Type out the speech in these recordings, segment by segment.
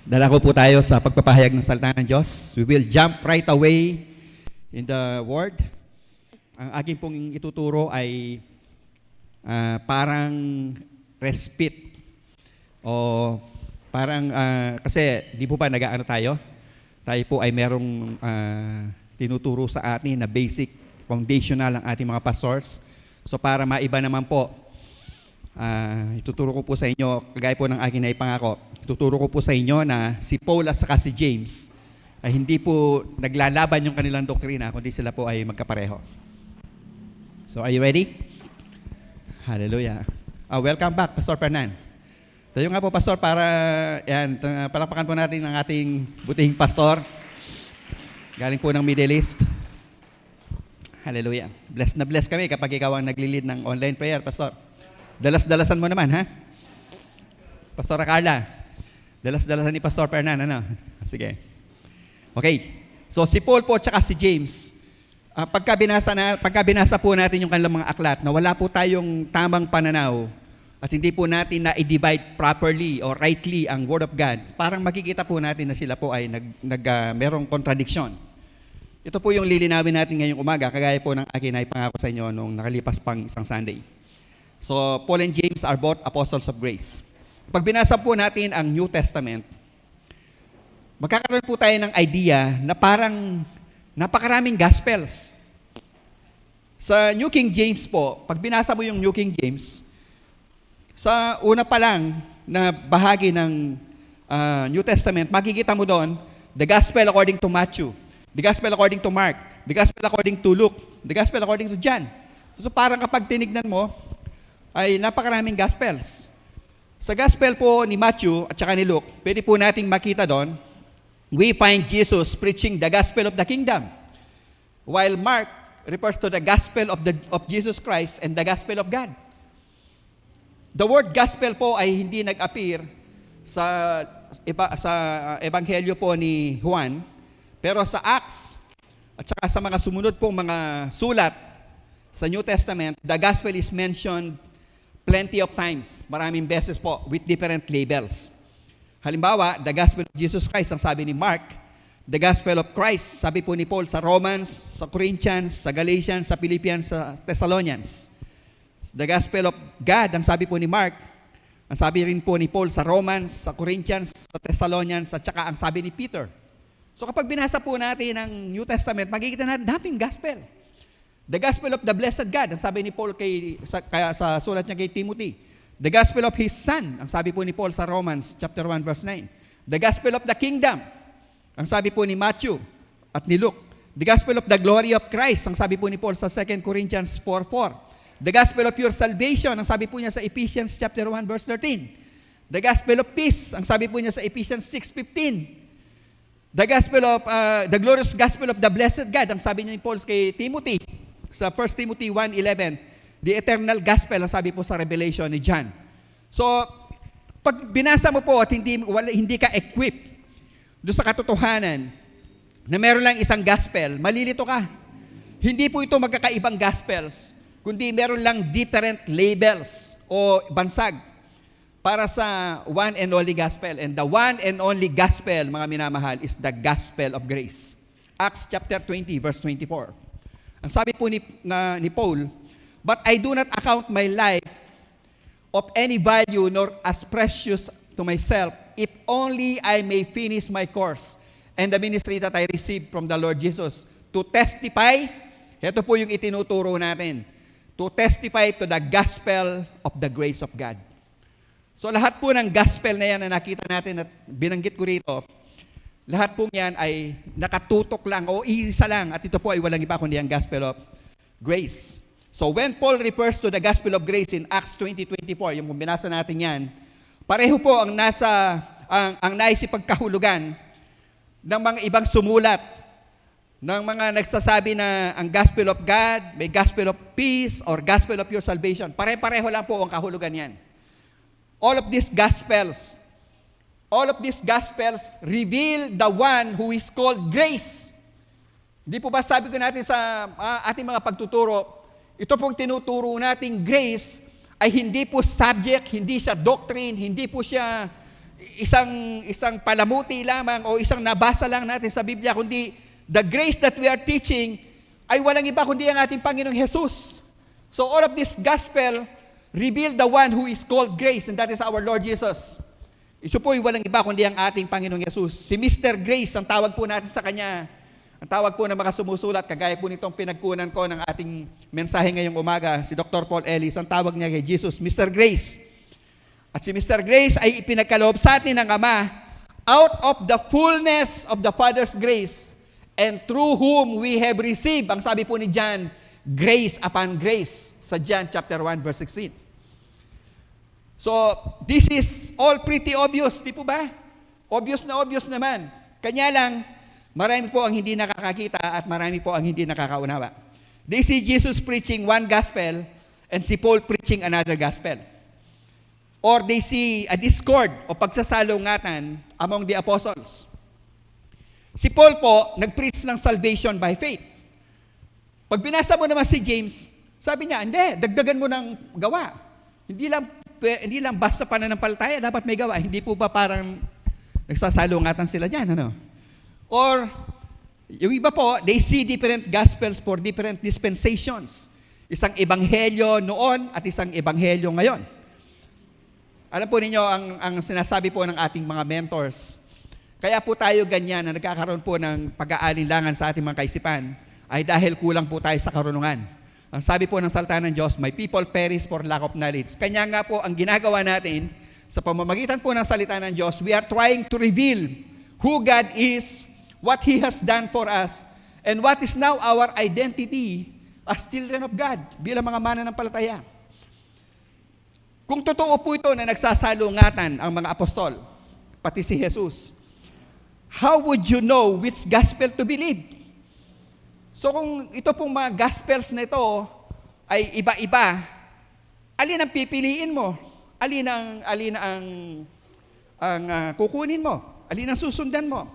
Dalako po tayo sa pagpapahayag ng salita ng Diyos. We will jump right away in the Word. Ang aking pong ituturo ay parang respite o parang kasi di po ba nag-aano tayo? Tayo po ay merong tinuturo sa atin na basic, foundational ang ating mga pastors. So para maiba naman po, ituturo ko po sa inyo, kagaya po ng aking naipangako, ituturo ko po sa inyo na si Paul at saka si James ay hindi po naglalaban yung kanilang doktrina, kundi sila po ay magkapareho. So are you ready? Hallelujah. Welcome back, Pastor Fernan. Tayo nga po, Pastor, para yan, palakpakan po natin ang ating butihing pastor. Galing po ng Middle East. Hallelujah. Blessed na blessed kami kapag ikaw ang nagli-lead ng online prayer, Pastor. Dalas-dalasan mo naman, ha? Pastor Carla. Dalas-dalasan ni Pastor Fernan, ano? Sige. Okay. So, si Paul po at si James, pagka binasa po natin yung kanilang mga aklat, na wala po tayong tamang pananaw at hindi po natin na-divide properly or rightly ang Word of God, parang makikita po natin na sila po ay merong contradiction. Ito po yung lilinawin natin ngayong umaga, kagaya po ng akin ay pangako sa inyo nung nakalipas pang isang Sunday. So, Paul and James are both apostles of grace. Pag binasa po natin ang New Testament, magkakaroon po tayo ng idea na parang napakaraming gospels. Sa New King James po, pag binasa mo yung New King James, sa una pa lang na bahagi ng New Testament, makikita mo doon, the Gospel according to Matthew, the Gospel according to Mark, the Gospel according to Luke, the Gospel according to John. So parang kapag tinignan mo, ay napakaraming Gospels. Sa Gospel po ni Matthew at saka ni Luke, pwede po nating makita doon, we find Jesus preaching the Gospel of the Kingdom. While Mark refers to the Gospel of Jesus Christ and the Gospel of God. The word Gospel po ay hindi nag-appear sa Ebanghelyo po ni Juan, pero sa Acts at saka sa mga sumunod pong mga sulat sa New Testament, the Gospel is mentioned plenty of times, maraming beses po, with different labels. Halimbawa, the Gospel of Jesus Christ, ang sabi ni Mark. The Gospel of Christ, sabi po ni Paul sa Romans, sa Corinthians, sa Galatians, sa Philippians, sa Thessalonians. The Gospel of God, ang sabi po ni Mark. Ang sabi rin po ni Paul sa Romans, sa Corinthians, sa Thessalonians, at saka ang sabi ni Peter. So kapag binasa po natin ang New Testament, makikita natin daming Gospel. The Gospel of the Blessed God, ang sabi ni Paul sa sulat niya kay Timothy. The Gospel of His Son, ang sabi po ni Paul sa Romans chapter 1 verse 9. The Gospel of the Kingdom, ang sabi po ni Matthew at ni Luke. The Gospel of the Glory of Christ, ang sabi po ni Paul sa 2 Corinthians 4:4. The Gospel of Your Salvation, ang sabi po niya sa Ephesians chapter 1 verse 13. The Gospel of Peace, ang sabi po niya sa Ephesians 6:15. The Gospel of the Glorious Gospel of the Blessed God, ang sabi niya ni Paul kay Timothy sa 1 Timothy 1:11, the eternal gospel, ang sabi po sa Revelation ni John. So, pag binasa mo po at hindi ka equipped doon sa katotohanan na meron lang isang gospel, malilito ka. Hindi po ito magkakaibang gospels, kundi meron lang different labels o bansag para sa one and only gospel. And the one and only gospel, mga minamahal, is the gospel of grace. Acts chapter 20, verse 24. Ang sabi po ni Paul, but I do not account my life of any value nor as precious to myself, if only I may finish my course and the ministry that I received from the Lord Jesus to testify, ito po yung itinuturo natin, to testify to the gospel of the grace of God. So lahat po ng gospel na yan na nakita natin at binanggit ko rito, lahat po yan ay nakatutok lang o isa lang at ito po ay walang iba kundi ang gospel of grace. So when Paul refers to the gospel of grace in Acts 20:24, yung binasa natin yan, pareho po ang naisipagkahulugan ng mga ibang sumulat, ng mga nagsasabi na ang gospel of God, may gospel of peace, or gospel of your salvation. Pare-pareho lang po ang kahulugan yan. All of these gospels reveal the one who is called grace. Hindi po ba sabi ko natin sa ating mga pagtuturo, ito pong tinuturo nating grace ay hindi po subject, hindi siya doctrine, hindi po siya isang palamuti lamang o isang nabasa lang natin sa Biblia, kundi the grace that we are teaching ay walang iba kundi ang ating Panginoong Jesus. So all of this gospel reveal the one who is called grace, and that is our Lord Jesus. Ito po ay walang iba kundi ang ating Panginoong Jesus. Si Mr. Grace, ang tawag po natin sa Kanya. Ang tawag po ng mga sumusulat, kagaya po nitong pinagkunan ko ng ating mensahe ngayong umaga, si Dr. Paul Ellis, ang tawag niya kay Jesus, Mr. Grace. At si Mr. Grace ay ipinagkaloob sa atin ng Ama out of the fullness of the Father's grace, and through whom we have received, ang sabi po ni John, grace upon grace, sa John chapter 1 verse 16. So, this is all pretty obvious, di po ba? Obvious naman. Kanya lang, marami po ang hindi nakakakita at marami po ang hindi nakakaunawa. They see Jesus preaching one gospel and si Paul preaching another gospel. Or they see a discord o pagsasalungatan among the apostles. Si Paul po, nag-preach ng salvation by faith. Pag binasa mo naman si James, sabi niya, hindi, dagdagan mo ng gawa. Hindi lang basta pananampalataya, dapat may gawa. Hindi po ba parang nagsasalungatan sila dyan, ano? Or, yung iba po, they see different gospels for different dispensations. Isang ebanghelyo noon at isang ebanghelyo ngayon. Alam po ninyo, ang sinasabi po ng ating mga mentors, kaya po tayo ganyan na nagkakaroon po ng pag-aalinlangan sa ating mga kaisipan, ay dahil kulang po tayo sa karunungan. Ang sabi po ng salita ng Diyos, my people perish for lack of knowledge. Kanya nga po, ang ginagawa natin, sa pamamagitan po ng salita ng Diyos, we are trying to reveal who God is, what He has done for us, and what is now our identity as children of God, bilang mga mananampalataya. Kung totoo po ito na nagsasalungatan ang mga apostol, pati si Jesus, how would you know which gospel to believe? So kung ito pong mga gospels na ito ay iba-iba, alin ang pipiliin mo? Alin ang kukunin mo? Alin ang susundan mo?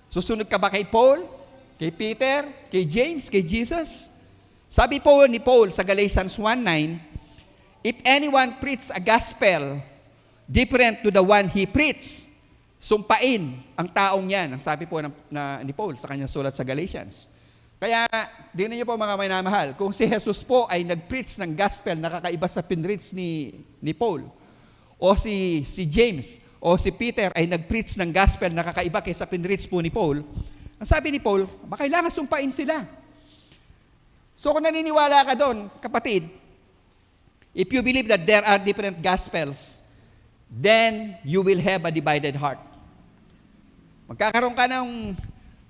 Susunod ka ba kay Paul, kay Peter, kay James, kay Jesus? Sabi po ni Paul sa Galatians 1:9, if anyone preach a gospel different to the one he preached, sumpain ang taong yan. Ang sabi po ni Paul sa kanyang sulat sa Galatians. Kaya, tingnan niyo po mga minamahal, kung si Jesus po ay nag-preach ng gospel na kakaiba sa pinreach ni Paul, o si James, o si Peter ay nag-preach ng gospel na kakaiba kaysa pinreach po ni Paul, ang sabi ni Paul, makailangan sumpain sila. So kung naniniwala ka doon, kapatid, if you believe that there are different gospels, then you will have a divided heart. Magkakaroon ka ng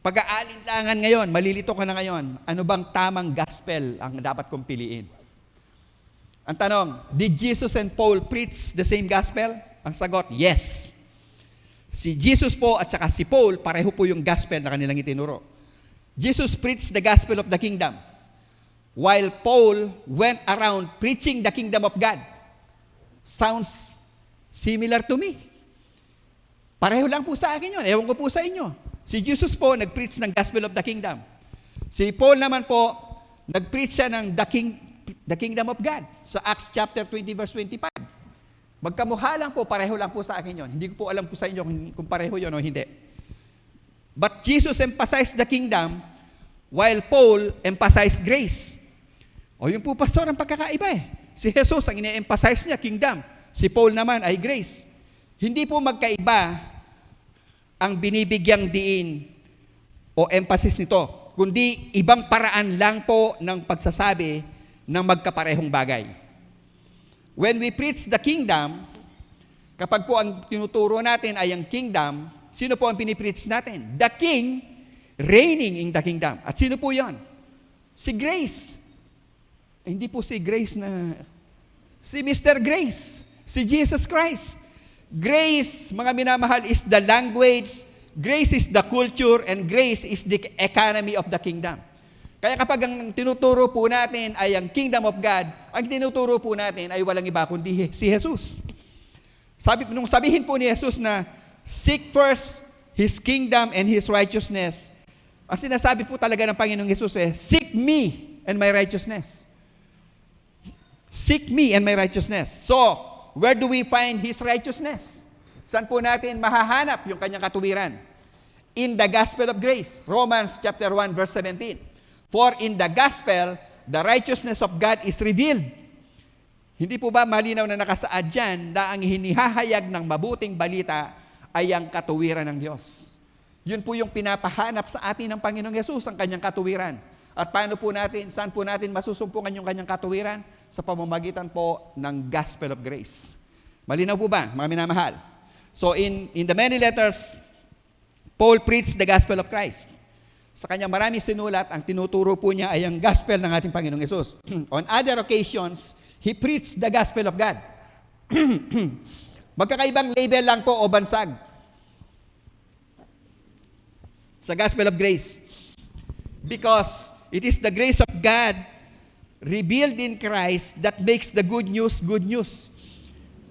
pag-aalinlangan ngayon, malilito ka na ngayon, ano bang tamang gospel ang dapat kong piliin? Ang tanong, did Jesus and Paul preach the same gospel? Ang sagot, yes. Si Jesus po at saka si Paul, pareho po yung gospel na kanilang itinuro. Jesus preached the gospel of the kingdom, while Paul went around preaching the kingdom of God. Sounds similar to me. Pareho lang po sa akin yun. Ewan ko po sa inyo. Si Jesus po, nag-preach ng gospel of the kingdom. Si Paul naman po, nag-preach siya ng the kingdom of God sa Acts chapter 20 verse 25. Magkamukha lang po, pareho lang po sa akin yon. Hindi ko po alam po sa inyo kung pareho yon o hindi. But Jesus emphasized the kingdom while Paul emphasized grace. O yung po, pastor, ang pagkakaiba eh. Si Jesus, ang ine-emphasize niya, kingdom. Si Paul naman ay grace. Hindi po magkaiba ang binibigyang diin o emphasis nito, kundi ibang paraan lang po ng pagsasabi ng magkaparehong bagay. When we preach the kingdom, kapag po ang tinuturo natin ay ang kingdom, sino po ang pinipreach natin? The king reigning in the kingdom. At sino po yon? Si Grace. Hindi po si Grace na, si Mr. Grace, si Jesus Christ. Grace, mga minamahal, is the language, grace is the culture, and grace is the economy of the kingdom. Kaya kapag ang tinuturo po natin ay ang kingdom of God, ang tinuturo po natin ay walang iba kundi si Jesus. Nung sabihin po ni Jesus na, seek first His kingdom and His righteousness, ang sinasabi po talaga ng Panginoong Jesus seek me and my righteousness. Seek me and my righteousness. So, where do we find His righteousness? Saan po natin mahahanap yung kanyang katuwiran? In the gospel of grace. Romans chapter 1 verse 17. For in the gospel, the righteousness of God is revealed. Hindi po ba malinaw na nakasaad dyan na ang hinihahayag ng mabuting balita ay ang katuwiran ng Diyos? Yun po yung pinapahanap sa atin ng Panginoong Yesus, ang kanyang katuwiran. At paano po natin, saan po natin masusumpungan yung kanyang katuwiran? Sa pamamagitan po ng gospel of grace. Malinaw po ba, mga minamahal? So in the many letters, Paul preached the gospel of Christ. Sa kanyang maraming sinulat, ang tinuturo po niya ay ang gospel ng ating Panginoong Yesus. On other occasions, he preached the gospel of God. Magkakaibang label lang po o bansag sa gospel of grace. Because it is the grace of God revealed in Christ that makes the good news good news.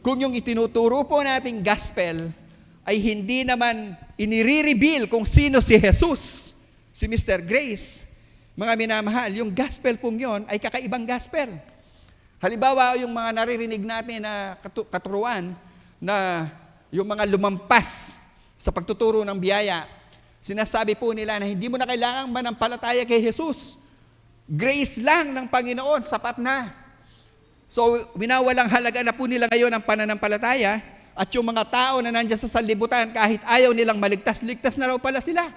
Kung yung itinuturo po nating gospel ay hindi naman inire-reveal kung sino si Jesus, si Mr. Grace, mga minamahal, yung gospel pong yon ay kakaibang gospel. Halimbawa, yung mga naririnig natin na katuruan na yung mga lumampas sa pagtuturo ng biyaya, sinasabi po nila na hindi mo na kailangang manampalataya kay Jesus. Grace lang ng Panginoon, sapat na. So, winawalang halaga na po nila ngayon ang pananampalataya at yung mga tao na nandiyan sa sanlibutan, kahit ayaw nilang maligtas, ligtas na raw pala sila.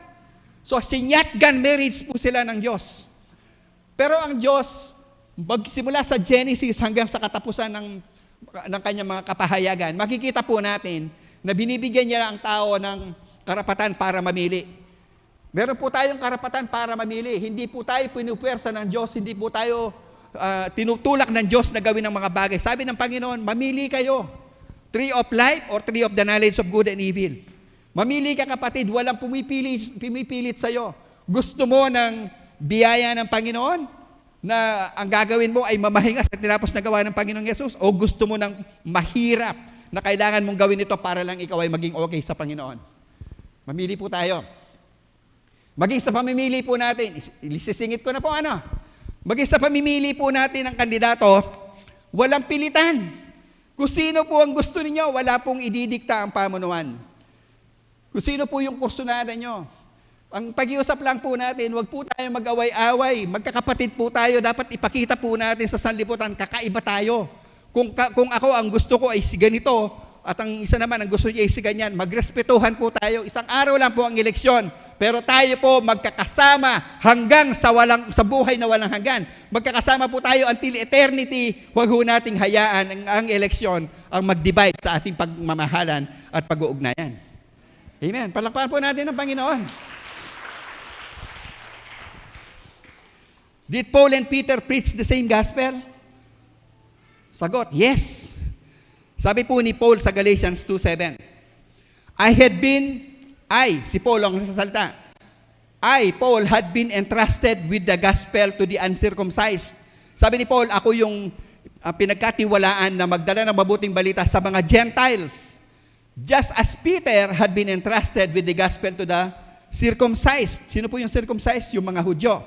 So, sinyatgan marriage po sila ng Diyos. Pero ang Diyos, magsimula sa Genesis hanggang sa katapusan ng kanyang mga kapahayagan, makikita po natin na binibigyan niya ang tao ng karapatan para mamili. Meron po tayong karapatan para mamili. Hindi po tayo pinupuwersa ng Diyos, hindi po tayo tinutulak ng Diyos na gawin ng mga bagay. Sabi ng Panginoon, mamili kayo. Tree of life or tree of the knowledge of good and evil. Mamili ka kapatid, walang pumipilit sa'yo. Gusto mo ng biyaya ng Panginoon na ang gagawin mo ay mamahinga sa tinapos na gawa ng Panginoong Yesus, o gusto mo ng mahirap na kailangan mong gawin ito para lang ikaw ay maging okay sa Panginoon? Mamili po tayo. Maging sa pamimili po natin, isisingit ko na po maging sa pamimili po natin ng kandidato, walang pilitan. Kung sino po ang gusto ninyo, wala pong ididikta ang pamunuan. Kung sino po yung kursunada nyo. Ang pag-iusap lang po natin, wag po tayo mag-away-away. Magkakapatid po tayo, dapat ipakita po natin sa sanlibutan, kakaiba tayo. Kung ako, ang gusto ko ay si ganito, at ang isa naman, ang gusto niya ay si ganyan, magrespetuhan po tayo. Isang araw lang po ang eleksyon, pero tayo po magkakasama hanggang sa buhay na walang hanggan. Magkakasama po tayo until eternity. Huwag ho nating hayaan ang eleksyon ang mag-divide sa ating pagmamahalan at pag-uugnayan. Amen. Palakpakan po natin ang Panginoon. Did Paul and Peter preach the same gospel? Sagot, yes. Sabi po ni Paul sa Galatians 2:7, si Paul ang nasasalita, Paul, had been entrusted with the gospel to the uncircumcised. Sabi ni Paul, ako yung pinagkatiwalaan na magdala ng mabuting balita sa mga Gentiles. Just as Peter had been entrusted with the gospel to the circumcised. Sino po yung circumcised? Yung mga Hudyo.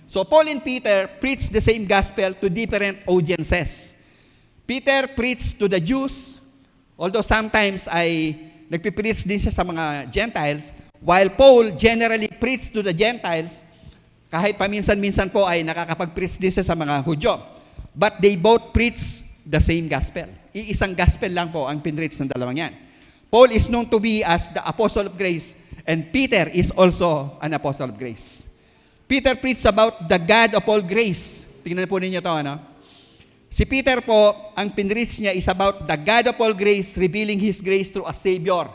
So Paul and Peter preached the same gospel to different audiences. Peter preached to the Jews, although sometimes ay nagpipreach din siya sa mga Gentiles, while Paul generally preached to the Gentiles, kahit paminsan-minsan po ay nakakapag-preach din siya sa mga Hudyo. But they both preach the same gospel. Iisang gospel lang po ang pinreach ng dalawang yan. Paul is known to be as the apostle of grace, and Peter is also an apostle of grace. Peter preached about the God of all grace. Tingnan po ninyo ito, Si Peter po, ang pinreach niya is about the God of all grace, revealing His grace through a Savior.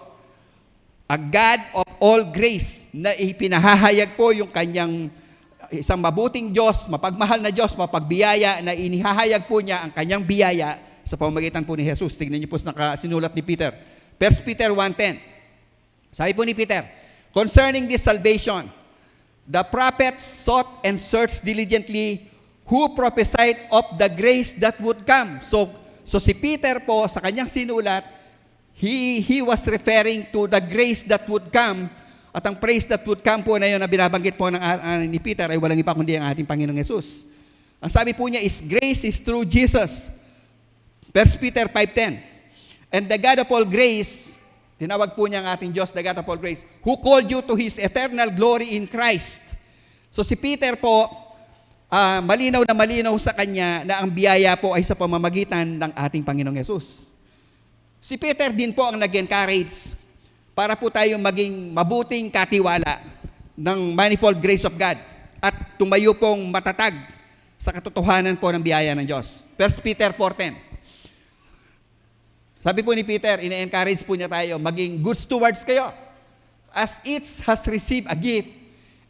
A God of all grace, na ipinahahayag po yung kanyang isang mabuting Diyos, mapagmahal na Diyos, mapagbiyaya, na inihahayag po niya ang kanyang biyaya sa pamamagitan po ni Jesus. Tignan niyo po sa sinulat ni Peter. 1 Peter 1:10. Sabi po ni Peter, concerning this salvation, the prophets sought and searched diligently who prophesied of the grace that would come. So si Peter po, sa kanyang sinulat, he was referring to the grace that would come. At ang praise that would come po na yun na binabanggit po ni Peter ay walang iba kundi ang ating Panginoong Yesus. Ang sabi po niya is, grace is through Jesus. 1 Peter 5:10. And the God of all grace, Tinawag po niya ang ating Diyos, the God of all grace, who called you to His eternal glory in Christ. So si Peter po, malinaw na malinaw sa kanya na ang biyaya po ay sa pamamagitan ng ating Panginoong Yesus. Si Peter din po ang nag-encourage para po tayong maging mabuting katiwala ng manifold grace of God at tumayo pong matatag sa katotohanan po ng biyaya ng Diyos. 1 Peter 4:10. Sabi po ni Peter, ina-encourage po niya tayo, maging good stewards kayo. As each has received a gift,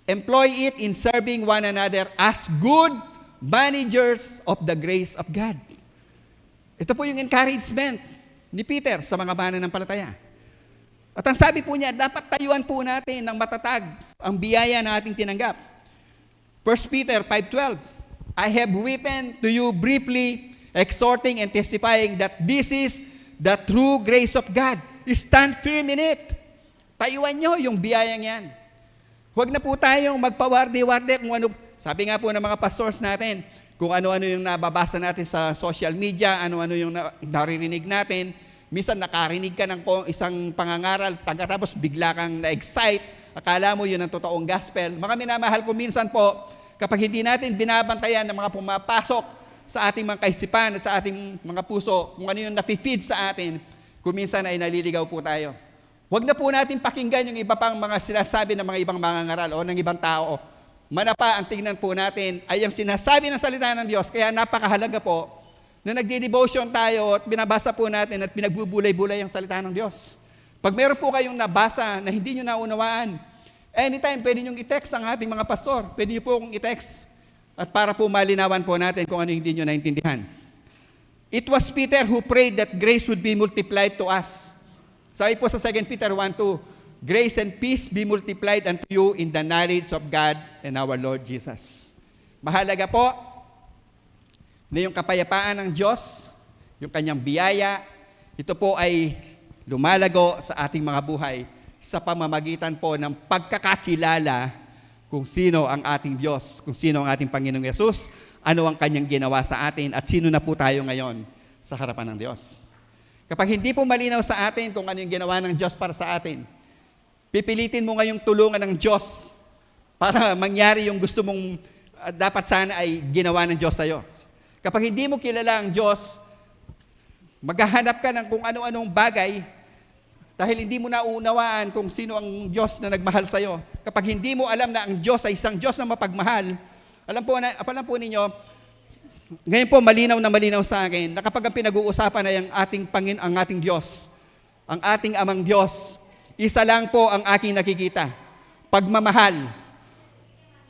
employ it in serving one another as good managers of the grace of God. Ito po yung encouragement ni Peter sa mga mananampalataya. At ang sabi po niya, dapat tayuan po natin ng matatag ang biyaya na ating tinanggap. 1 Peter 5:12, I have written to you briefly, exhorting and testifying that this is the true grace of God. Stand firm in it. Tayuan nyo yung biyayang yan. Huwag na po tayong magpawarde-warde kung ano. Sabi nga po ng mga pastors natin, kung ano-ano yung nababasa natin sa social media, ano-ano yung naririnig natin. Minsan nakarinig ka ng isang pangangaral, pagkatapos bigla kang na-excite, akala mo yun ang totoong gospel. Mga minamahal ko, minsan po, kapag hindi natin binabantayan ng mga pumapasok sa ating mga kaisipan at sa ating mga puso, kung ano yung nafe-feed sa atin, kung minsan ay naliligaw po tayo. Huwag na po natin pakinggan yung iba pang mga sinasabi ng mga ibang mangangaral o ng ibang tao. Manapa, ang tingnan po natin ay ang sinasabi ng salita ng Diyos. Kaya napakahalaga po na nagde-devotion tayo at binabasa po natin at pinagbubulay-bulay ang salita ng Diyos. Pag meron po kayong nabasa na hindi nyo naunawaan, anytime pwede nyo i-text ang ating mga pastor. Pwede nyo po akong i-text at para po malinawan po natin kung ano hindi nyo naintindihan. It was Peter who prayed that grace would be multiplied to us. Sabi po sa 2 Peter 1:2, grace and peace be multiplied unto you in the knowledge of God and our Lord Jesus. Mahalaga po na yung kapayapaan ng Diyos, yung kanyang biyaya, ito po ay lumalago sa ating mga buhay sa pamamagitan po ng pagkakakilala kung sino ang ating Diyos, kung sino ang ating Panginoong Yesus, ano ang kanyang ginawa sa atin at sino na po tayo ngayon sa harapan ng Diyos. Kapag hindi po malinaw sa atin kung ano yung ginawa ng Diyos para sa atin, pipilitin mo ngayong tulungan ng Diyos para mangyari yung gusto mong dapat sana ay ginawa ng Diyos sa'yo. Kapag hindi mo kilala ang Diyos, maghahanap ka ng kung ano-anong bagay dahil hindi mo naunawaan kung sino ang Diyos na nagmahal sa'yo. Kapag hindi mo alam na ang Diyos ay isang Diyos na mapagmahal, alam po ninyo, ngayon po malinaw na malinaw sa akin na kapag ang pinag-uusapan ay ang ating Diyos, ang ating amang Diyos, isa lang po ang aking nakikita, pagmamahal.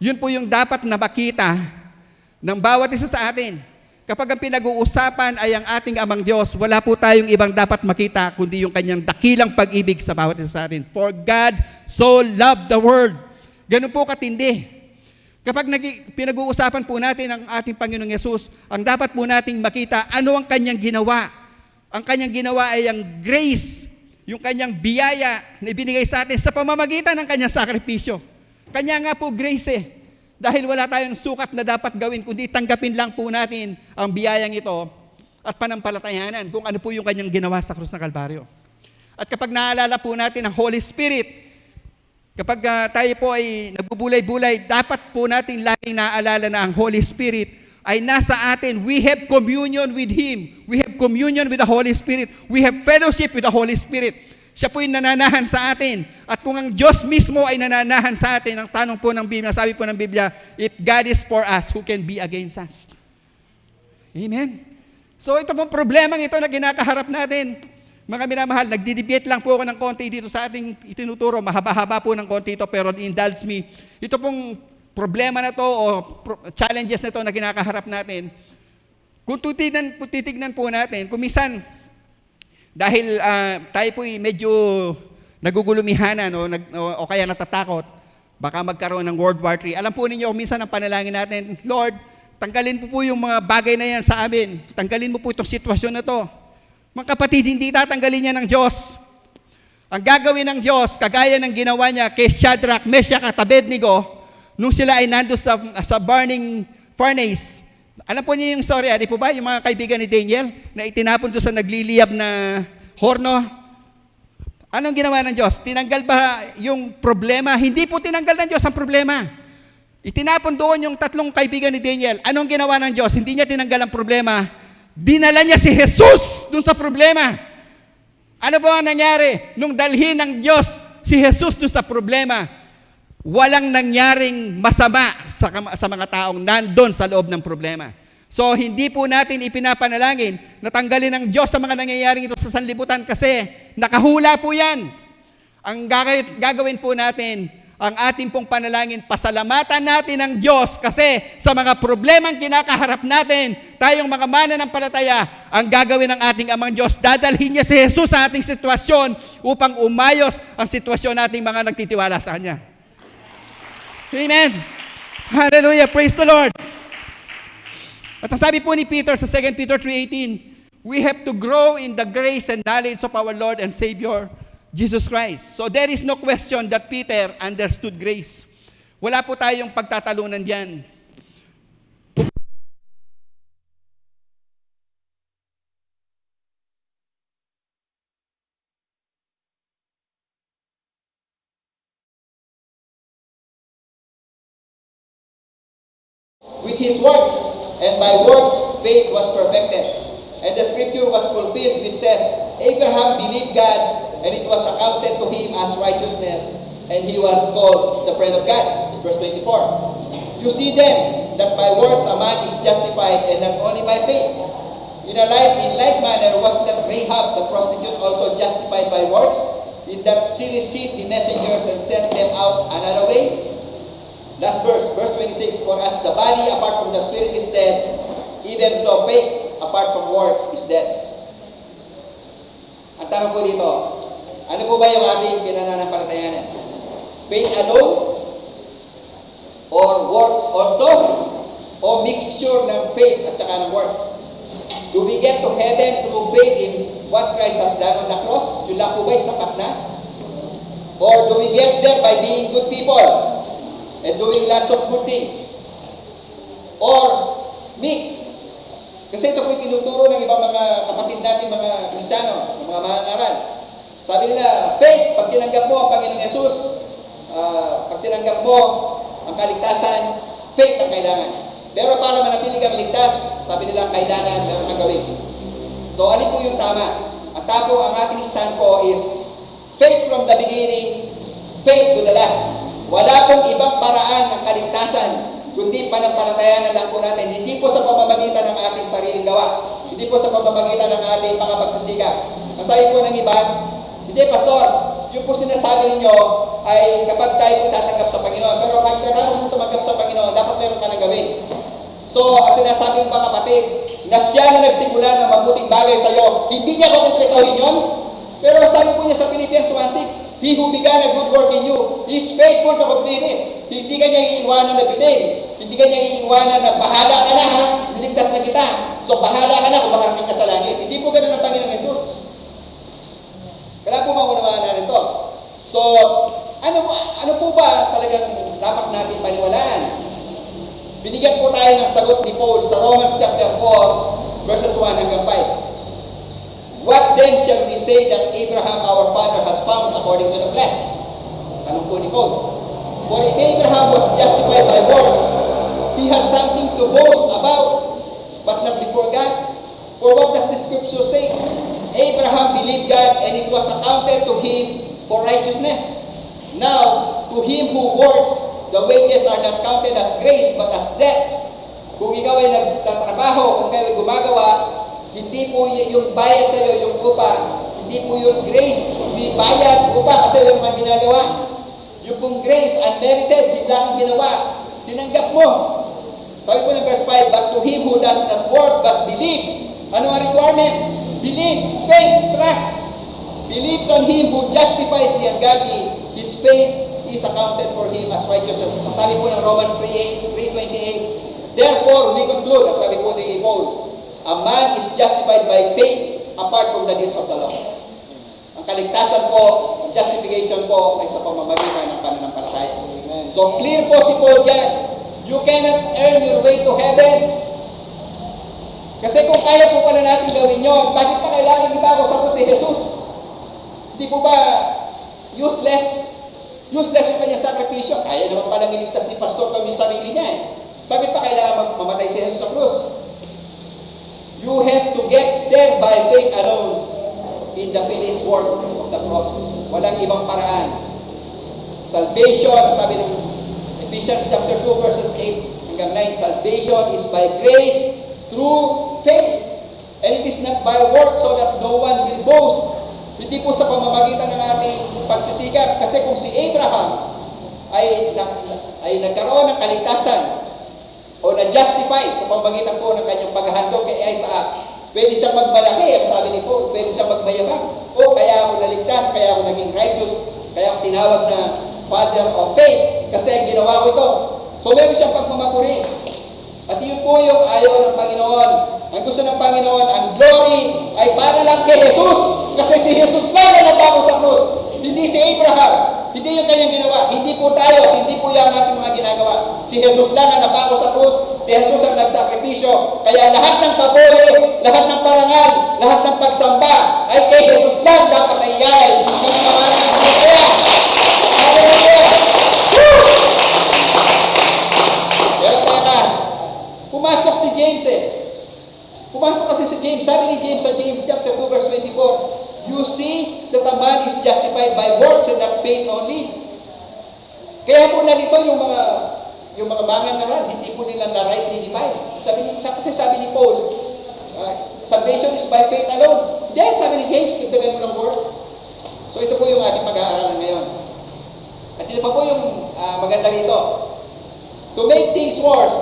Yun po yung dapat na makita ng bawat isa sa atin. Kapag ang pinag-uusapan ay ang ating amang Diyos, wala po tayong ibang dapat makita kundi yung kanyang dakilang pag-ibig sa bawat isa sa atin. For God so loved the world. Ganun po katindi. Kapag pinag-uusapan po natin ang ating Panginoong Yesus, ang dapat po nating makita, ano ang kanyang ginawa? Ang kanyang ginawa ay ang grace, yung kanyang biyaya na ibinigay sa atin sa pamamagitan ng kanyang sakripisyo. Kanya nga po grace dahil wala tayong sukat na dapat gawin, kundi tanggapin lang po natin ang biyayang ito at panampalatayanan kung ano po yung kanyang ginawa sa krus ng Kalbaryo. At kapag naalala po natin ang Holy Spirit, kapag tayo po ay nagbubulay-bulay, dapat po natin laging naalala na ang Holy Spirit ay nasa atin. We have communion with Him. We have communion with the Holy Spirit. We have fellowship with the Holy Spirit. Siya po yung nananahan sa atin. At kung ang Diyos mismo ay nananahan sa atin, ang tanong po ng Biblia, sabi po ng Biblia, if God is for us, who can be against us? Amen? So ito pong problemang ito na kinakaharap natin. Mga minamahal, nagdidebate lang po ako ng konti dito sa ating itinuturo. Mahaba-haba po ng konti ito, pero indulge me. Ito pong problema na to o challenges na to na kinakaharap natin. Kung titignan po natin, kumisan, dahil tayo po medyo nagugulumihanan o kaya natatakot, baka magkaroon ng World War III. Alam po ninyo, minsan ang panalangin natin, Lord, tanggalin po yung mga bagay na yan sa amin. Tanggalin mo po itong sitwasyon na to. Mga kapatid, hindi tatanggalin niya ng Diyos. Ang gagawin ng Diyos, kagaya ng ginawa niya kay Shadrach, Meshach at Abednego, nung sila ay nando sa burning furnace. Alam po niyo yung story, di po ba? Yung mga kaibigan ni Daniel na itinapon doon sa nagliliyab na horno. Anong ginawa ng Diyos? Tinanggal ba yung problema? Hindi po tinanggal ng Diyos ang problema. Itinapon doon yung tatlong kaibigan ni Daniel. Anong ginawa ng Diyos? Hindi niya tinanggal ang problema. Dinala niya si Jesus doon sa problema. Ano po ang nangyari? Nung dalhin ng Diyos si Jesus doon sa problema, walang nangyaring masama sa mga taong nandun sa loob ng problema. So, hindi po natin ipinapanalangin na tanggalin ng Diyos sa mga nangyayaring ito sa sanlibutan kasi nakahula po yan. Ang gagawin po natin, ang ating pong panalangin, pasalamatan natin ang Diyos kasi sa mga problemang kinakaharap natin, tayong mga mananampalataya, ang gagawin ng ating Amang Diyos, dadalhin niya si Jesus sa ating sitwasyon upang umayos ang sitwasyon nating mga nagtitiwala sa Kanya. Amen. Hallelujah. Praise the Lord. At sabi po ni Peter sa 2 Peter 3:18, we have to grow in the grace and knowledge of our Lord and Savior, Jesus Christ. So there is no question that Peter understood grace. Wala po tayong pagtatalunan diyan. With his works, and by works faith was perfected. And the scripture was fulfilled which says, Abraham believed God, and it was accounted to him as righteousness, and he was called the friend of God. Verse 24. You see then that by works a man is justified, and not only by faith. In like manner was not Rahab the prostitute also justified by works, in that she received the messengers and sent them out another way? Last verse 26, for as the body apart from the spirit is dead, even so faith apart from work is dead. Ang tanong po dito, ano po ba yung ating pinananampalatayanan? Faith alone? Or works also? O mixture ng faith at saka ng work? Do we get to heaven through faith in what Christ has done on the cross? Yun lang po ba'y sapat na? Or do we get there by being good people? And doing lots of good things? Or mix? Kasi ito po yung tinuturo ng ibang mga kapatid natin, mga Kristiyano, mga mangaral. Sabi nila, faith, pag tinanggap mo ang Panginoong Yesus, pag tinanggap mo ang kaligtasan, faith ang kailangan. Pero para manatili kang ligtas, sabi nila, kailangan meron kang gawin. So, alin po yung tama? At tapo, ang ating stand po is, faith from the beginning, faith to the last. Wala pong ibang paraan ng kaligtasan, kundi panampalataya na lang po natin. Hindi po sa pamamagitan ng ating sariling gawa. Hindi po sa pamamagitan ng ating mga pagsisikap. Ang sabi po ng iba, hindi, Pastor, yung po sinasabi ninyo ay kapag tayo po tatanggap sa Panginoon. Pero pag tayo po tumanggap sa Panginoon, dapat meron ka na gawin. So, ang sinasabi ng mga kapatid, na siya na nagsimula ng mabuting bagay sa iyo, hindi niya kukumpletohin yun. Pero sabi po niya sa Philippians 1:6, he who began a good work in you is faithful to complete it. Hindi ka niya iiwanan na bitin. Hindi ka niya iiwanan na bahala ka na ha, niligtas na kita. So bahala ka na kung makarating ka sa langit. Hindi po ganun ang Panginoong Jesus. Kailangan po maunawahan natin ito. So, ano po ba talagang dapat natin paniwalaan? Binigyan po tayo ng sagot ni Paul sa Romans chapter 4, verses 1 hanggang 5. What then shall we say that Abraham our father has found according to the flesh? Tanong po ni Paul. For if Abraham was justified by works, he has something to boast about, but not before God. For what does the scripture say? Abraham believed God, and it was accounted to him for righteousness. Now, to him who works, the wages are not counted as grace, but as debt. Kung ikaw ay nagtatrabaho, kung ikaw ay gumagawa, hindi po yung bayad sa iyo, yung upa, hindi po yung grace, hindi bayad, upa, kasi yung mga ginagawa. Yung pong grace, unmerited, hindi lang ginawa, tinanggap mo. Sabi po ng verse 5, but to him who does not work but believes, ano ang requirement? Believe, faith, trust. Believes on him who justifies the ungodly, his faith is accounted for him as righteousness. Sabi po ng Romans 3:28, therefore we conclude, at sabi po ni Paul, a man is justified by faith apart from the deeds of the law. Ang kaligtasan po, ang justification po ay sa pamamagitan ng pananampalataya. So clear po si Paul dyan. You cannot earn your way to heaven. Kasi kung kaya po pala natin gawin yun, bakit pa kailangan iba ako sa si Jesus? Hindi po ba useless? Useless yung kanyang sakripisyo. Kaya naman palang iligtas ni Pastor Tom yung sarili niya eh. Bakit pa kailangan mamatay si Jesus sa krus? You have to get there by faith alone in the finished work of the cross. Walang ibang paraan. Salvation, sabi ng Ephesians chapter 2 verses 8 hanggang 9, salvation is by grace through faith. And it is not by work so that no one will boast. Hindi po sa pamamagitan ng ating pagsisikap. Kasi kung si Abraham ay nagkaroon ng kaligtasan o na-justify sa pamamagitan po ng kanyang paghahandog kay Isaac, pwede siyang magmalaki, ang sabi ni Paul, pwede siyang magmayabang. O kaya ako naligtas, kaya ako naging righteous, kaya ako tinawag na Father of Faith, kasi ang ginawa ko ito. So meron siyang pagmamapuri. At yun po yung ayaw ng Panginoon. Ang gusto ng Panginoon, ang glory ay para lang kay Jesus. Kasi si Jesus lang na napako sa krus. Hindi si Abraham. Hindi yung kanyang ginawa. Hindi po tayo. Hindi po yung ating mga ginagawa. Si Jesus lang ang napako sa krus. Si Jesus ang nagsakripisyo. Kaya lahat ng papuri, lahat ng parangal, lahat ng pagsamba ay kay Jesus lang dapat ay iyay. Hallelujah! Pero teka, pumasok si James eh. Pumasok kasi si James. Sabi ni James sa James chapter 2 verse 24, you see that a man is justified by works and not faith only. Kaya po nalito yung mga mangangaral, hindi po nila rightly divide. Kasi sabi ni Paul, salvation is by faith alone. Hindi, sabi ni James, tigdagan mo ng word. So ito po yung ating pag-aaralan ngayon. At ito pa po yung maganda rito. To make things worse,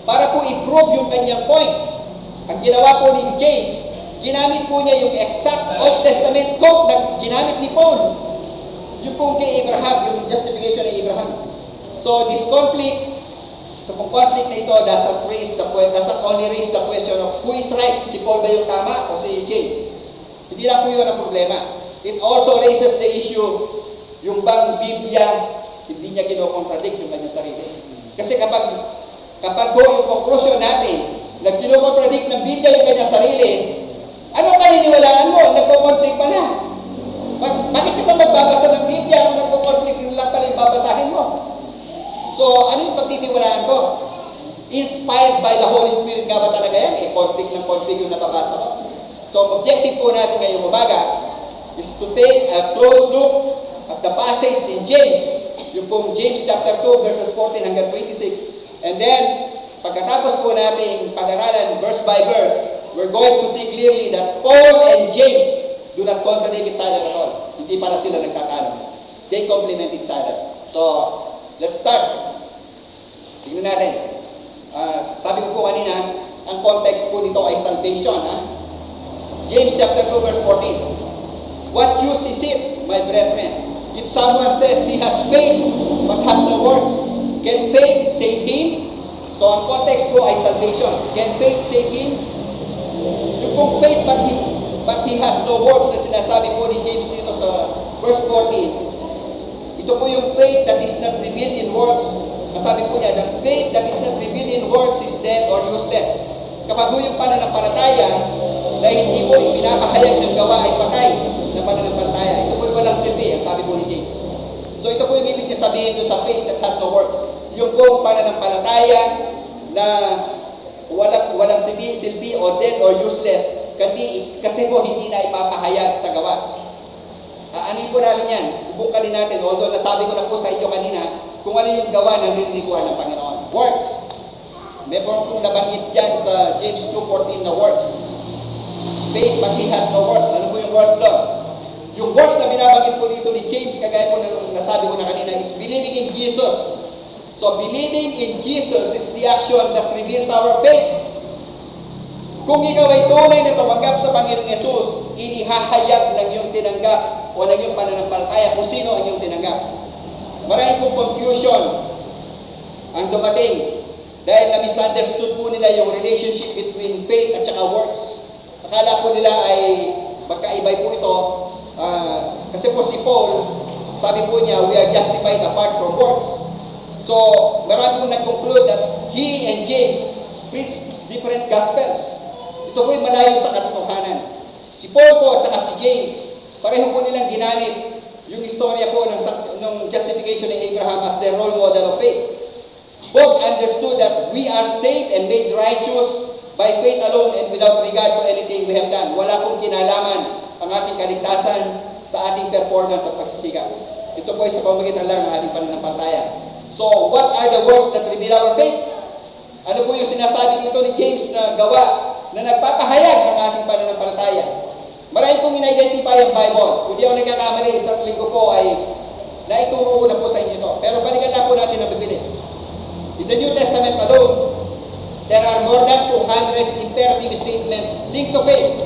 para po i-prove yung kanyang point, ang ginawa po ni James, ginamit po niya yung exact Old Testament code na ginamit ni Paul. Yung pong kay Abraham, yung justification ni Abraham. So this conflict, ito pong conflict na ito, doesn't only raise the question of who is right, si Paul ba yung tama o si James. Hindi lang po yun ang problema. It also raises the issue, yung bang Biblia, hindi niya kinokontradict yung kanyang sarili. Kasi kapag po yung conclusion natin, nag-kinokontradict ng Biblia yung kanyang sarili, ano paniniwalaan mo? Nagko-conflict pala. Bakit ka pa magbabasa ng Biblia kung nagko-conflict lang pala yung babasahin mo? So, ano yung pagtitiwalaan ko? Inspired by the Holy Spirit nga ba talaga yan? Conflict ng conflict yung nababasa ko. So, objective po natin ngayong umaga is to take a close look at the passage in James, yung pong James chapter 2 verses 14 hanggang 26. And then, pagkatapos po nating pag-aralan verse by verse, we're going to see clearly that Paul and James do not contradict each other at all. Hindi pala sila nagtatalo. They complement each other. So, let's start. Tingnan natin. Sabi ko po kanina, ang context po nito ay salvation. James chapter 2 verse 14. What use is it, my brethren, if someone says he has faith but has no works? Can faith save him? So, ang context po ay salvation. Can faith save him? Yung kung faith but he has no works na sinasabi po ni James dito sa verse 14, ito po yung faith that is not revealed in works. Masabi po niya, the faith that is not revealed in works is dead or useless. Kapag po yung pananampalataya na hindi po ipinapahayag ng gawa ay patay na pananampalataya, ito po yung walang silbi, ang sabi po ni James. So ito po yung ibig niya sabihin doon sa faith that has no works. Yung pong pananampalataya na walang silbi o dead or useless, kasi po hindi na ipapahayag sa gawa. Ano po namin yan? Bukalin natin, although nasabi ko na po sa inyo kanina, kung ano yung gawa na nililikuhan ng Panginoon. Works. Meron pong nabanggit dyan sa James 2:14 na works. Faith but he has no works. Ano po yung works doon? Yung works na binabanggit po dito ni James, kagaya po na nasabi ko na kanina, is believing in Jesus. So believing in Jesus is the action that reveals our faith. Kung ikaw ay tunay na tumanggap sa Panginoong Yesus, inihahayag ng iyong tinanggap o ng iyong pananampalataya kung sino ang iyong tinanggap. Maraming pong confusion ang dumating dahil na-misunderstood po nila yung relationship between faith at saka works. Akala po nila ay magkaibay po ito kasi po si Paul, sabi po niya, we are justified apart from works. So, marami pong nag-conclude that he and James preach different gospels. Ito po'y malayo sa katotohanan. Si Paul po at saka si James, pareho po nilang ginamit yung istorya po ng justification ni Abraham as their role model of faith. Both understood that we are saved and made righteous by faith alone and without regard to anything we have done. Wala pong kinalaman ang ating kaligtasan sa ating performance sa pagsisikap. Ito po ay sa pamamagitan lang ng ating pananampalataya. So, what are the works that reveal our faith? Ano po yung sinasabi dito ni James na gawa na nagpapahayag ng ating pananampalataya? Marami pong in-identify ang Bible. Kung di ako nagkakamali, isang linggo po ay naituro ko na po sa inyo ito. Pero balikan lang po natin ang bibilis. In the New Testament alone, there are more than 200 imperative statements linked to faith.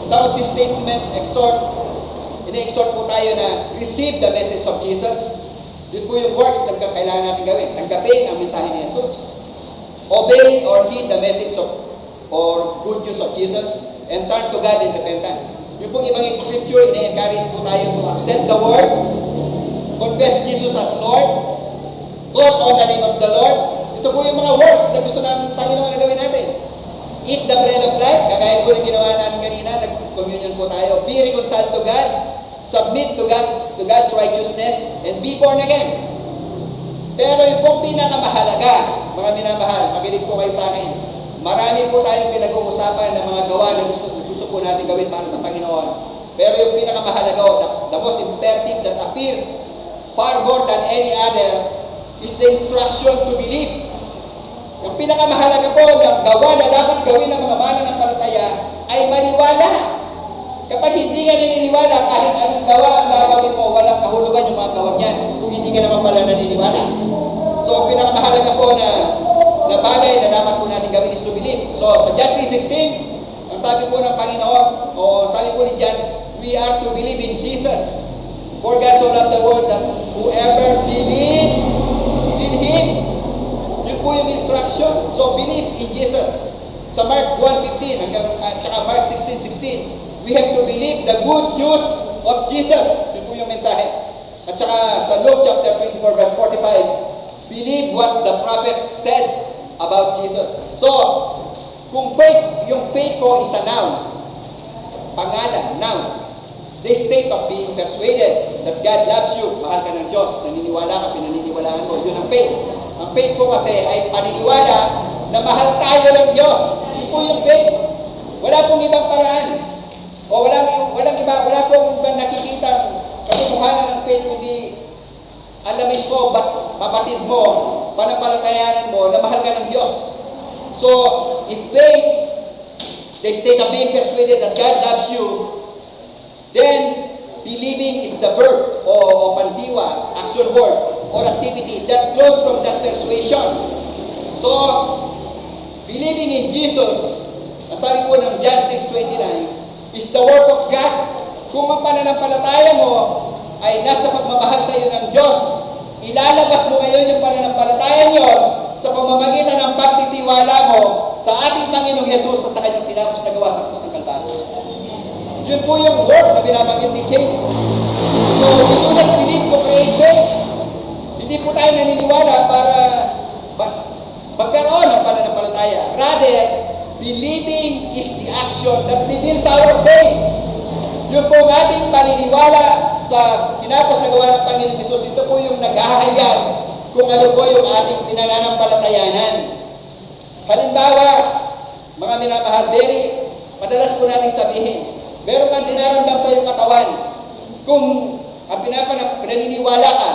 Some of these statements ina-exhort po tayo na receive the message of Jesus. Yun po yung works na kailangan natin gawin. Tanggapin ang mensahe ni Jesus. Obey or heed the message of or good news of Jesus and turn to God in repentance. Yung pong ibang scripture, ina-encourage po tayo to accept the word, confess Jesus as Lord, call on the name of the Lord. Ito po yung mga works na gusto ng Panginoon na gawin natin. Eat the bread of life, kagaya po na ginawa natin kanina, nag-communion po tayo. Be reconciled to God, submit to God, to God's righteousness, and be born again. Pero yung pong pinakamahalaga, mga minamahal, makinig po kayo sa akin. Marami po tayong pinag-uusapan ng mga gawa na gusto po natin gawin para sa Panginoon. Pero yung pinakamahalaga, the most imperative that appears far more than any other is the instruction to believe. Yung pinakamahalaga po ng gawa na dapat gawin ng mga mananampalataya ay maniwala. Kapag hindi ka naniniwala, kahit anong gawa ang gagawin mo, walang kahulugan yung mga gawang yan kung hindi ka naman pala naniniwala. So, pinakamahalaga po na bagay na dapat po natin gawin is to believe. So, sa John 3:16, ang sabi po ng Panginoon, o sabi po ni John, we are to believe in Jesus. For God so loved the world that whoever believes in Him, yun po yung instruction. So, believe in Jesus. Sa Mark 1:15, tsaka Mark 16:16, we have to believe the good news of Jesus. Yun po yung mensahe. At saka sa Luke chapter 24, verse 45, believe what the prophets said about Jesus. So, kung faith, yung faith ko is a noun, pangalan, noun, the state of being persuaded that God loves you, mahal ka ng Diyos, naniniwala ka, pinaniniwalaan mo, yun ang faith. Ang faith ko kasi ay paniniwala na mahal tayo ng Diyos. Yun po yung faith. Wala pong ibang paraan. O wala pong ibang nakikita katotohanan ng faith, kundi alamin mo, babatid mo, panampalatayanan mo na mahal ka ng Diyos. So, if faith, the state of being persuaded that God loves you, then believing is the verb o pandiwa, action word, or activity that flows from that persuasion. So, believing in Jesus, ang sabi po ng John 6:29, is the work of God. Kung ang pananampalataya mo ay nasa pagmamahal sa iyo ng Diyos, ilalabas mo ngayon yung pananampalataya nyo sa pamamagitan ng pagtitiwala mo sa ating Panginoong Yesus at sa kanyang tinapos na gawa sa krus ng Kalbaryo. Yun po yung word na binabanggit ni James. So, we do not believe to create faith. Hindi po tayo naniniwala para magkaroon ng pananampalataya. Rather, believing is the action that reveals our faith. Yun po ang ating paniniwala sa tinapos na gawa ng Panginoong Yesus. Ito po yung naghahayag kung ano po yung ating pinananampalatayanan. Halimbawa, mga minamahal, madalas po nating sabihin, meron kang dinaramdam sa iyong katawan. Kung ang pinaniniwala ka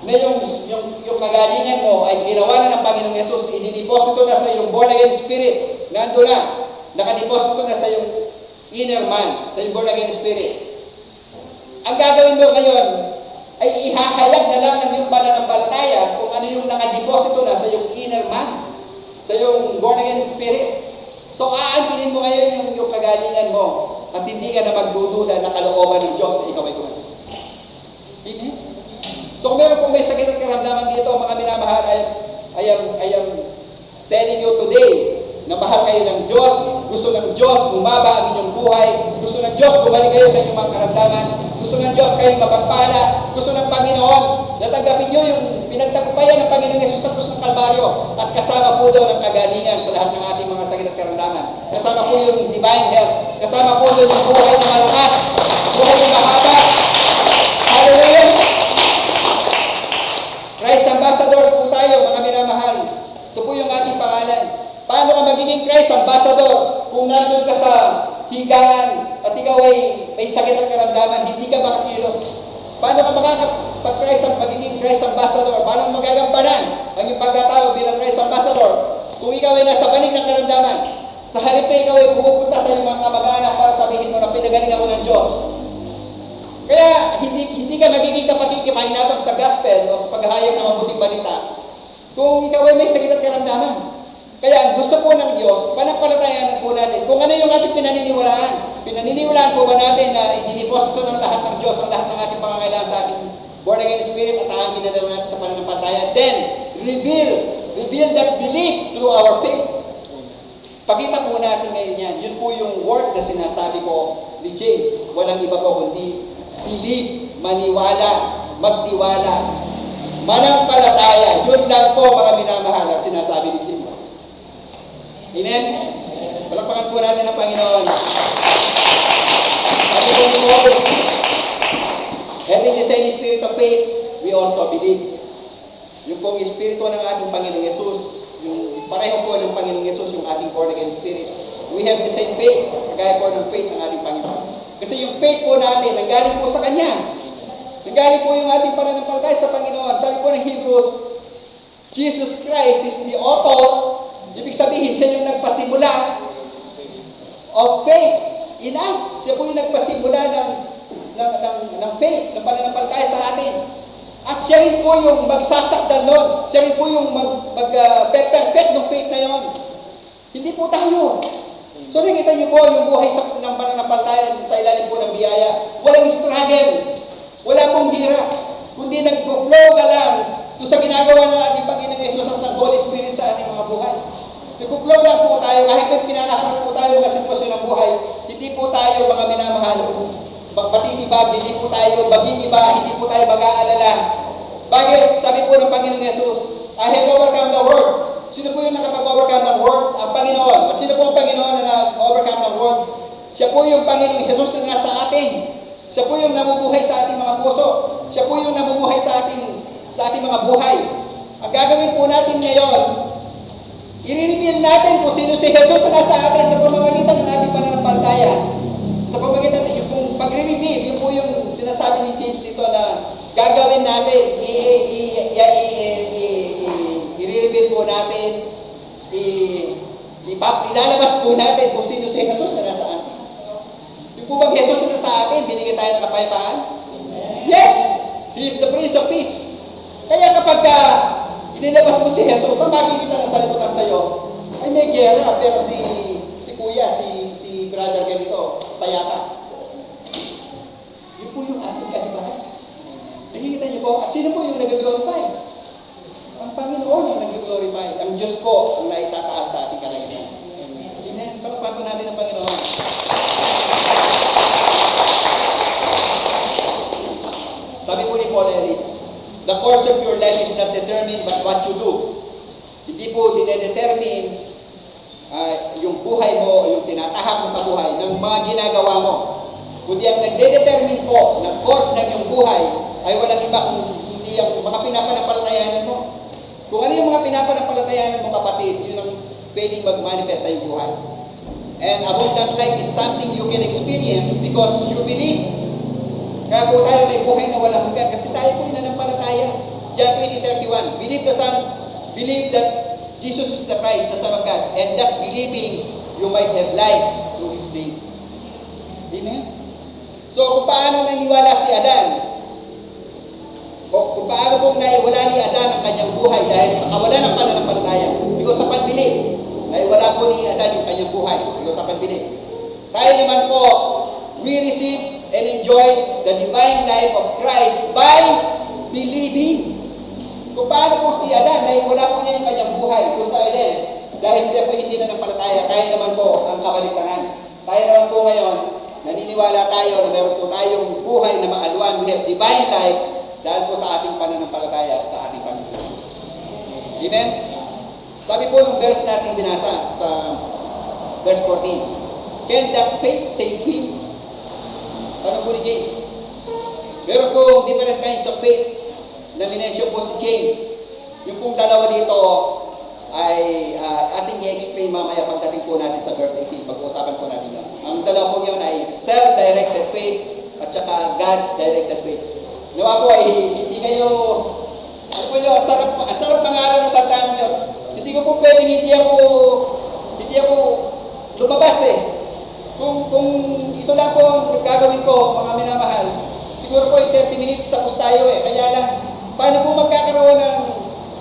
na yung kagalingan mo ay ginawa na ng Panginoong Yesus, idiniposito na sa iyong born again spirit, nando na, nakadeposito na sa iyong inner man, sa iyong born again spirit. Ang gagawin mo ngayon ay ihahayag na lang ng iyong pananampalataya kung ano yung nakadeposito na sa iyong inner man, sa iyong born again spirit. So, aangkinin mo ngayon yung kagalingan mo at hindi ka na magdududa na kalooban ng Diyos na ikaw ay gumaling. Amen? So, kung meron pong may sakit at karamdaman dito, mga minamahal, I am telling you today na mahal kayo ng Diyos, gusto ng Diyos bumaba ang inyong buhay, gusto ng Diyos gumaling kayo sa inyong mga karamdaman, gusto ng Diyos kayong mapagpala, gusto ng Panginoon na tanggapin nyo yung pinagtagumpayan ng Panginoong Yesus sa krus ng Kalbaryo at kasama po doon ang kagalingan sa lahat ng ating mga sakit at karamdaman. Kasama po yung divine health, kasama po doon yung buhay na malakas, buhay na mahaba. Hallelujah! Christ Ambassadors po tayo, mga minamahal. Ito po yung ating pangalan. Paano ka magiging Christ Ambassador kung nandun ka sa higaan at ikaw ay may sakit at karamdaman, hindi ka makakilos? Paano ka magiging Christ Ambassador? Paano magagampanan ang iyong pagkatawag bilang Christ Ambassador kung ikaw ay nasa banig ng karamdaman? Sa halip na ikaw ay pumupunta sa iyong mga kamag-anak para sabihin mo na pinagaling ako ng Diyos. Kaya hindi ka magiging kapakikipahinabang sa gospel o sa paghahayag ng mabuting balita kung ikaw ay may sakit at karamdaman. Kaya ang gusto po ng Diyos, panagpalatayanan po natin kung ano yung ating pinaniniwalaan. Pinaniniwalaan po ba natin na idiniposito ng lahat ng Diyos ang lahat ng ating pangangailangan sa ating born again spirit at ang ginadala natin sa pananampalataya. Then, reveal that belief through our faith. Pakita po natin ngayon yan. Yun po yung word na sinasabi ko ni James. Walang iba po kundi believe, maniwala, magtiwala, manampalataya. Yun lang po mga minamahal ang sinasabi ni James. Amen? Palakpakan po natin ang Panginoon. Sabi po ni Paul, having the same spirit of faith, we also believe. Yung pong espiritu ng ating Panginoong Yesus, yung pareho po ng Panginoong Yesus, yung ating born again spirit. We have the same faith, kagaya po ng faith ng ating Panginoon. Kasi yung faith po natin, nanggaling po sa Kanya. Nanggaling po yung ating pananampalataya sa Panginoon. Sabi po ng Hebrews, Jesus Christ is the author. Ibig sabihin, siya yung nagpasimula of faith in us. Siya po yung nagpasimula ng faith, ng pananampalataya sa atin. At siya rin po yung magsasakdal nun. Siya rin po yung mag-perfect ng faith na yon. Hindi po tayo. So nakita niyo po yung buhay ng pananampalataya sa ilalim po ng biyaya. Walang struggle. Wala pong hirap. Kundi nag-flow ka lang doon sa ginagawa ng ating Panginoong Yesus at ng Holy Spirit sa ating mga buhay. Nag-flow lang po tayo kahit may pinakaharap po tayo mga sitwasyon ng buhay. Hindi po tayo mga minamahal. Matitibag, hindi po tayo magigiba, hindi po tayo mag-aalala. Bakit? Sabi po ng Panginoong Yesus, I have overcome the world. Sino po yung nakapag-overcome ng world? Ang Panginoon. At sino po ang Panginoon na nag-overcome ng world? Siya po yung Panginoong Yesus na nasa atin. Siya po yung namubuhay sa ating mga puso. Siya po yung namubuhay sa ating mga buhay. Ang gagawin po natin ngayon, i-reveal natin kung sino si Jesus na nasa atin sa pamamagitan ng ating pananampalataya. Sa pamamagitan ng yung pag-reveal, yun po yung sinasabi ni James dito na gagawin natin, i-reveal po natin, ilalabas po natin kung sino si Jesus na nasa atin. Yung po bang Jesus na sa atin, binigyan tayo ng kapayapaan? Yes! He is the Prince of Peace. Kaya kapag inilabas mo si Jesus, ang makikita na sa limutan sa'yo, ay may gera, pero si kuya, si brother ganito, payapa. Yun po yung ating kaibahan. Nakikita niyo po, at sino po yung nag-glorify? Ang Panginoon yung nag-glorify. Ang Diyos po ang naitataas sa ating kalagayan. Amen. Palakpakan po natin ang Panginoon. Sabi po ni Paul Harris, the course of your life is not determined by what you do. Hindi po dinedetermine yung buhay mo, yung tinatahak mo sa buhay, ng mga ginagawa mo. Kundi ang nagdedetermine po ng course ng iyong buhay ay walang iba kung hindi ang mga pinapanampalatayanan mo. Kung ano yung mga pinapanampalatayanan mo, kapatid, yun ang pwedeng mag-manifest sa iyong buhay. And abundant life is something you can experience because you believe. Kaya po tayo may buhay na walang hanggan kasi tayo po inanampalataya. John 20:31, believe the Son, believe that Jesus is the Christ, the Son of God, and that believing you might have life through His name. Amen? So kung paano naniwala si Adan, kung paano pong naiwala ni Adan ang kanyang buhay dahil sa kawalan ng pananampalataya, because sa panbili, naiwala po ni Adan yung kanyang buhay, because sa panbili. Tayo naman po, we receive and enjoy the divine life of Christ by believing. Kung paano po si Adan, naiwala po niya yung kanyang buhay kung sa Eden, dahil siya po hindi na nampalataya, tayo naman po ang kabaligtaran. Tayo naman po ngayon, naniniwala tayo na meron po tayong buhay na maalwan. We have divine life dahil po sa ating pananampalataya sa ating Panginoon Jesus. Amen? Sabi po ng verse natin binasa sa verse 14, can that faith save him? Tanong po ni James. Meron pong different kinds of faith na minensyon po si James. Yung pong dalawa dito ay ating i-explain mamaya pagdating po natin sa verse 18. Pag-uusapan po natin yun. Ang dalawa po yun ay self-directed faith at saka God-directed faith. Nawa po ay hindi kayo, ano po nyo, sarap pangaral ng salita ng Diyos. Hindi ko po pwedeng hindi ako lumabas eh. Kung ito lang po ang gagawin ko, mga minamahal, siguro po 30 minutes tapos tayo eh. Kaya lang, paano po magkakaroon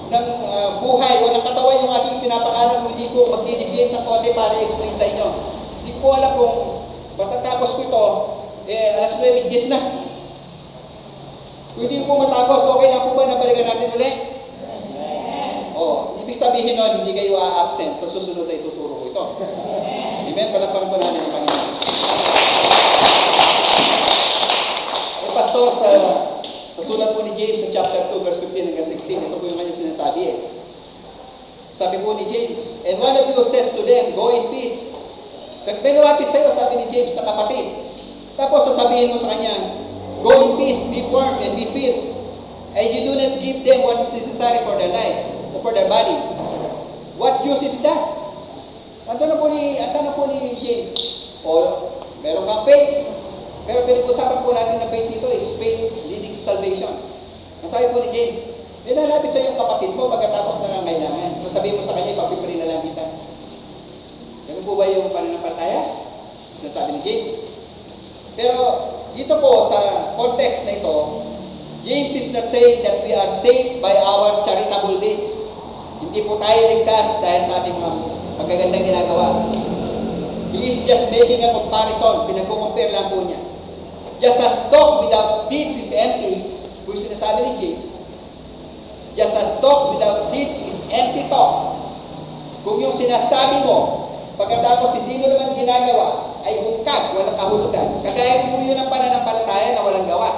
ng buhay o ng katawan yung ating pinapakaral kung hindi ko magdideviate ng konti para i-explain sa inyo. Hindi ko alam kung matatapos ko ito, alas 9:10 na. Kung hindi ko matapos, okay lang po ba na balikan natin ulit? Ibig sabihin nun, hindi kayo a-absent sa susunod na ituturo ko ito. Amen? Palakpakan po natin ang Panginoon. Pastor, sa sulat po ni James sa chapter 2, verse 15 hanggang 16, ito po yung kanyang sinasabi eh. Sabi po ni James, and one of you says to them, go in peace. Pag may lumapit sa'yo, sabi ni James na kapatid. Tapos sasabihin mo sa kanya, go in peace, be warm, and be filled. And you do not give them what is necessary for their life, or for their body. What use is that? Ang tanong po ni James, meron kang faith. Pero pinag-usapan po natin na faith dito is faith leading to salvation. Ang sabi po ni James, nilalapit sa iyong kapatid mo pagkatapos na kailangan. Sasabihin mo sa kanya, ipagpipray na lang kita. Ganun po ba yung pananampalataya? Sinasabi ni James. Pero dito po sa context na ito, James is not saying that we are saved by our charitable deeds. Hindi po tayo ligtas dahil sa ating mga magagandang ginagawa. He is just making a comparison. Pinag-compare lang po niya. Just as talk without deeds is empty, kung sinasabi ni James, just as talk without deeds is empty talk. Kung yung sinasabi mo, pagkatapos hindi mo naman ginagawa, ay hukag, walang kahulugan. Kagaya po yun ang pananampalataya na walang gawa.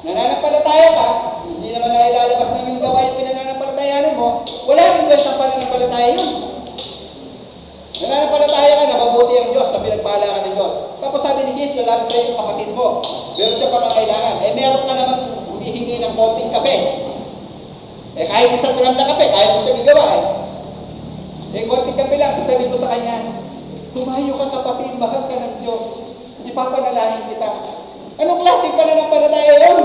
Nananampalataya ka, hindi naman na ilalabas ng yung gawa yung pinananampalatayanan mo, wala rin ba ang pananampalataya yun? Nananampalataya ka na mabuti ang Diyos, na pinagpala ka ng Diyos. Tapos sabi ni James, lalapit sa yung kapatid mo. Meron siya pangangailangan. Meron ka naman humihingi ng konting kape. Kahit isang gram na kape, kaya mo siya igawa konting kape lang, sasabihin mo sa kanya, tumayo ka kapatid, mahal ka ng Diyos. Ipapanalangin kita. Anong klaseng pananampalataya yun?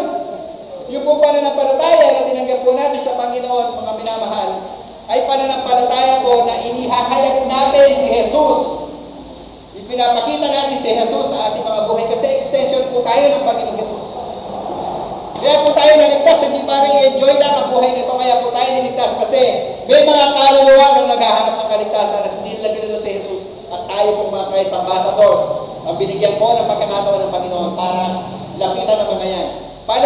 Yung po pananampalataya na tinanggap po natin sa Panginoon, mga minamahal, ay pananampalataya po na inihahayag natin si Jesus. Ipinapakita natin si Jesus sa ating mga buhay kasi extension po tayo ng Panginoon Jesus. Kaya po tayo naligtas, hindi parang enjoy lang ang buhay nito, kaya po tayo naligtas kasi may mga kaluluwa na naghahanap ng kaligtasan at hindi nila ginala si Jesus at tayo po mga Christ ambassadors ang binigyan po ng pagkakataon ng Panginoon para lapitan ng mga yan. Paano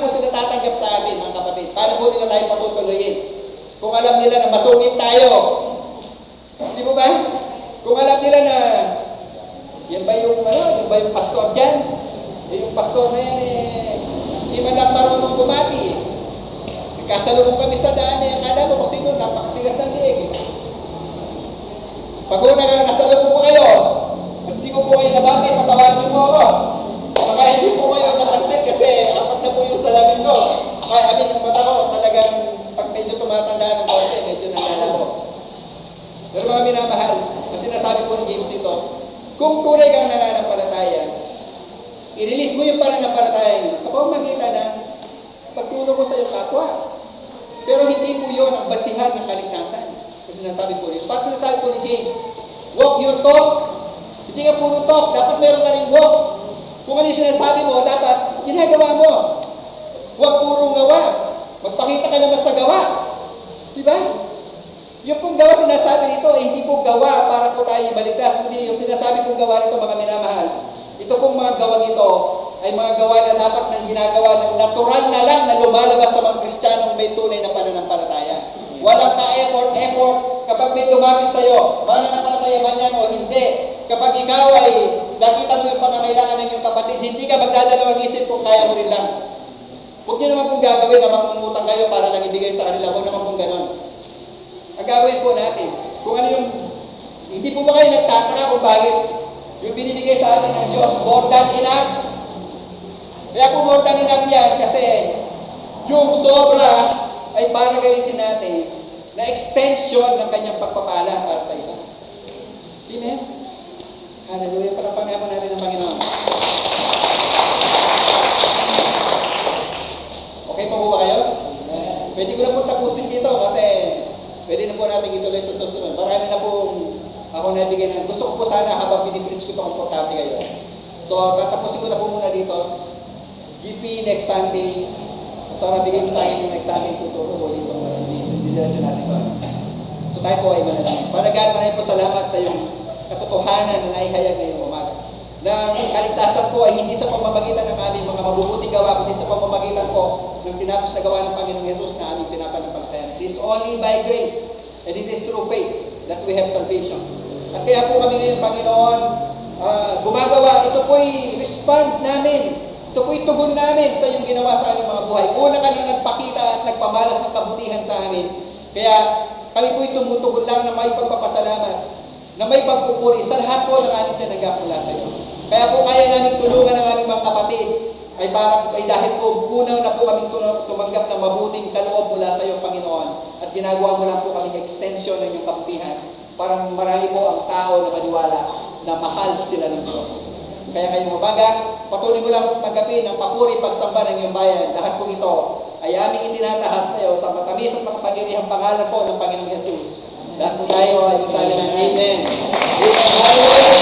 po sila tatanggap sa atin, mga kapatid? Paano po nila tayo patutuloyin? Kung alam nila na masungit tayo, di po ba? Kung alam nila na yan ba yung pastor dyan? Yung pastor na yan hindi man lang marunong bumati nagkasalubong kami sa daan akala mo kung sino, napakatigas ng liig Pag nasalubong po kayo, hindi ko po kayo nabati, patawarin mo ako. Baka hindi po kayo napansin kasi apat na po yung salamin ko. Kaya yung mata ko talagang pag medyo tumatanda ng konti, medyo nalala ko. Pero mga minamahal, ang sinasabi po ni James dito, kung tunay kang nananampalataya, i-release mo yung pananampalataya mo sa pamamagitan ng pagtulong mo sa iyong kapwa. Pero hindi po yun ang basihan ng kaligtasan. Kasi sinasabi po rin. Pag sinasabi po ni James, walk your talk. Hindi ka puro talk, dapat meron ka rin walk. Kung ano yung sinasabi mo, dapat ginagawa mo. Huwag puro gawa. Magpakita ka naman sa gawa. Diba? Yung pong gawa sinasabi nito, hindi po gawa para po tayo ibaligtas. Kundi yung sinasabi pong gawa nito, mga minamahal. Ito pong mga gawa nito ay mga gawa na dapat nang ginagawa ng natural na lang na lumalabas sa mga Kristiyanong may tunay na pananampalataya. Walang ka-effort kapag may lumapit sa'yo, mananampalataya man yan o hindi. Kapag ikaw ay nakita mo yung pangangailangan ng iyong kapatid, hindi ka magdadalawang isip kung kaya mo rin lang. Huwag nyo naman pong gagawin na makungutang kayo para lang ibigay sa kanila. Huwag naman pong ganon. Ang gagawin po natin, kung ano yung, hindi po ba kayo nagtataka kung bakit yung binibigay sa atin ng Diyos, more than enough, Kaya po more than enough yan kasi yung sobra ay para gamitin natin na extension ng kanyang pagpapala para sa iba. Amen? Hallelujah. Palapagan natin ng Panginoon. Okay pa po ba kayo? Pwede ko na po tapusin dito kasi pwede na po natin ituloy sa susunod. Marami na pong ako nabigyan ng gusto ko po sana habang pinipreach ko ito komportable kayo. So, tatapusin ko na po muna dito. GP next Sunday. So, nabigay mo sa akin yung next Sunday tuturo ko dito. Hindi natin ba? So, tayo po ay manalangin. Panagaan, maraming po salamat sa iyong katotohanan na naihayag ngayong umaga. Na ang kaligtasan po ay hindi sa pamamagitan ng aming mga mabubuting gawa, kundi sa pamamagitan po ng tinapos na gawa ng Panginoong Yesus na aming pinapanampalataya. It is only by grace and it is through faith that we have salvation. At kaya po kami ngayon, Panginoon, gumagawa, ito po'y respond namin. Ito po'y tugon namin sa iyong ginawa sa aming mga buhay. Una ka nang nagpakita at nagpamalas ng kabutihan sa amin. Kaya kami po'y tumutugon lang na may pagpapasalamat, na may pagpupuri sa lahat po ng aming tinanggap mula sa iyo. Kaya po kaya namin tulungan ng aming mga kapatid ay dahil po punaw na po kaming tumanggap ng mabuting kaloob mula sa iyo, Panginoon. At ginagawa mo lang po kaming extension ng iyong kabutihan para marami po ang tao na maniwala na mahal sila ng Diyos. Kaya kayong umaga, patuloy mo lang tanggapin ang papuri pagsamba ng iyong bayan. Lahat po ito ay aming itinatahas sa iyo sa matamis at makapangyarihang pangalan po ng Panginoong Jesus. Lahat po tayo ay magsabi ng Amen. Amen.